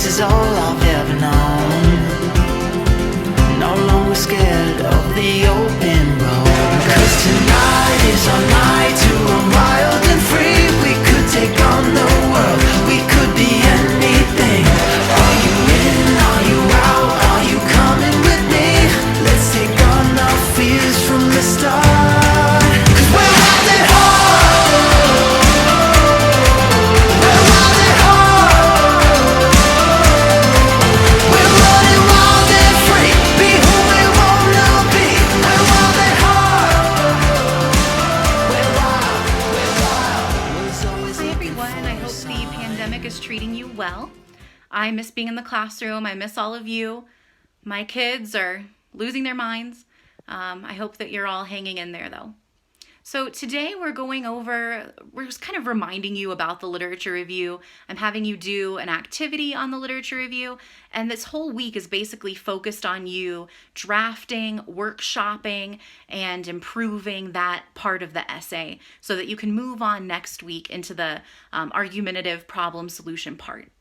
This is all I've ever known. No longer scared of the open road. 'Cause tonight is our night to run wild and free. We could take on the world, we could be anything. Are you in, are you out, are you coming with me? Let's take on our fears from the start. 'Cause we're wild at heart. We're wild at heart. We're running wild and free. Be who we wanna be. We're wild at heart. We're wild, we're wild. Was always Hi looking everyone, I for hope the a pandemic is treating you well. I miss being in the classroom, I miss all of you. My kids are losing their minds. I hope that you're all hanging in there though. So today we're just kind of reminding you about the literature review. I'm having you do an activity on the literature review, and this whole week is basically focused on you drafting, workshopping, and improving that part of the essay so that you can move on next week into the argumentative problem solution part.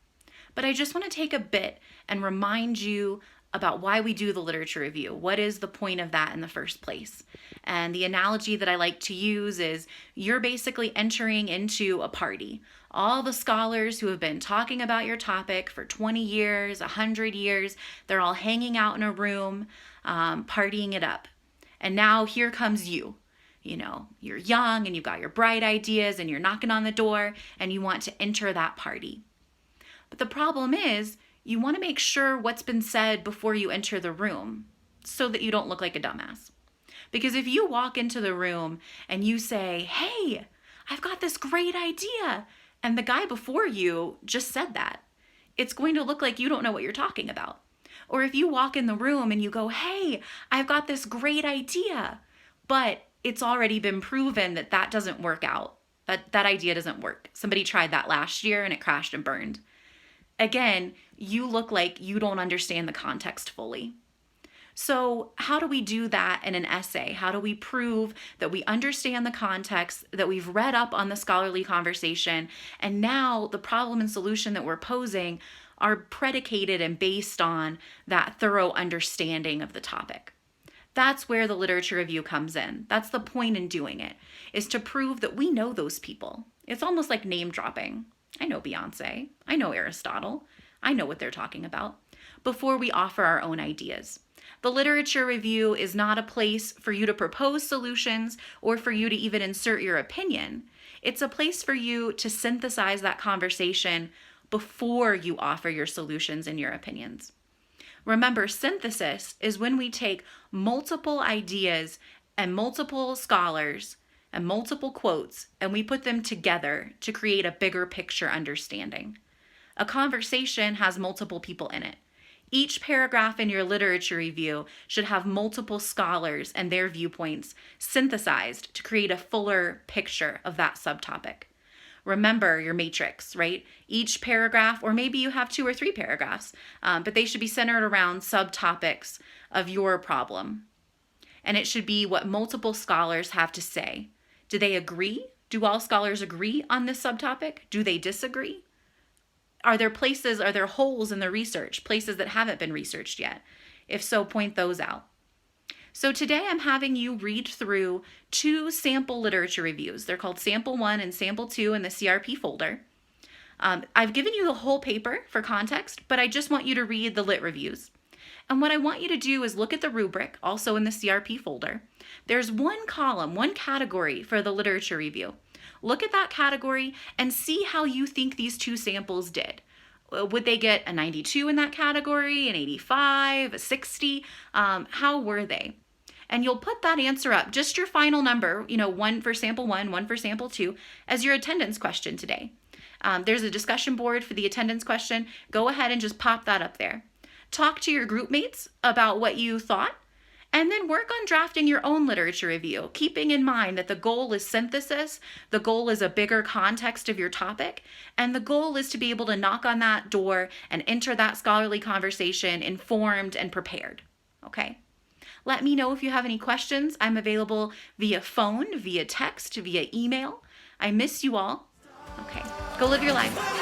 But I just want to take a bit and remind you about why we do the literature review. What is the point of that in the first place? And the analogy that I like to use is you're basically entering into a party. All the scholars who have been talking about your topic for 20 years, 100 years, they're all hanging out in a room, partying it up. And now here comes you. You know, you're young and you've got your bright ideas and you're knocking on the door and you want to enter that party. But the problem is, you want to make sure what's been said before you enter the room so that you don't look like a dumbass. Because if you walk into the room and you say, hey, I've got this great idea, and the guy before you just said that, it's going to look like you don't know what you're talking about. Or if you walk in the room and you go, hey, I've got this great idea, but it's already been proven that that doesn't work out. That idea doesn't work. Somebody tried that last year and it crashed and burned. Again, you look like you don't understand the context fully. So how do we do that in an essay? How do we prove that we understand the context, that we've read up on the scholarly conversation, and now the problem and solution that we're posing are predicated and based on that thorough understanding of the topic? That's where the literature review comes in. That's the point in doing it, is to prove that we know those people. It's almost like name dropping. I know Beyonce, I know Aristotle, I know what they're talking about, before we offer our own ideas. The literature review is not a place for you to propose solutions or for you to even insert your opinion. It's a place for you to synthesize that conversation before you offer your solutions and your opinions. Remember, synthesis is when we take multiple ideas and multiple scholars and multiple quotes, and we put them together to create a bigger picture understanding. A conversation has multiple people in it. Each paragraph in your literature review should have multiple scholars and their viewpoints synthesized to create a fuller picture of that subtopic. Remember your matrix, right? Each paragraph, or maybe you have 2 or 3 paragraphs, but they should be centered around subtopics of your problem. And it should be what multiple scholars have to say. Do they agree? Do all scholars agree on this subtopic? Do they disagree? Are there holes in the research, places that haven't been researched yet? If so, point those out. So today I'm having you read through 2 sample literature reviews. They're called Sample 1 and Sample 2 in the CRP folder. I've given you the whole paper for context, but I just want you to read the lit reviews. And what I want you to do is look at the rubric, also in the CRP folder. There's one column, one category for the literature review. Look at that category and see how you think these 2 samples did. Would they get a 92 in that category, an 85, a 60? How were they? And you'll put that answer up, just your final number, 1 for sample 1, 1 for sample 2, as your attendance question today. There's a discussion board for the attendance question. Go ahead and just pop that up there. Talk to your group mates about what you thought, and then work on drafting your own literature review, keeping in mind that the goal is synthesis, the goal is a bigger context of your topic, and the goal is to be able to knock on that door and enter that scholarly conversation informed and prepared. Okay? Let me know if you have any questions. I'm available via phone, via text, via email. I miss you all. Okay, go live your life.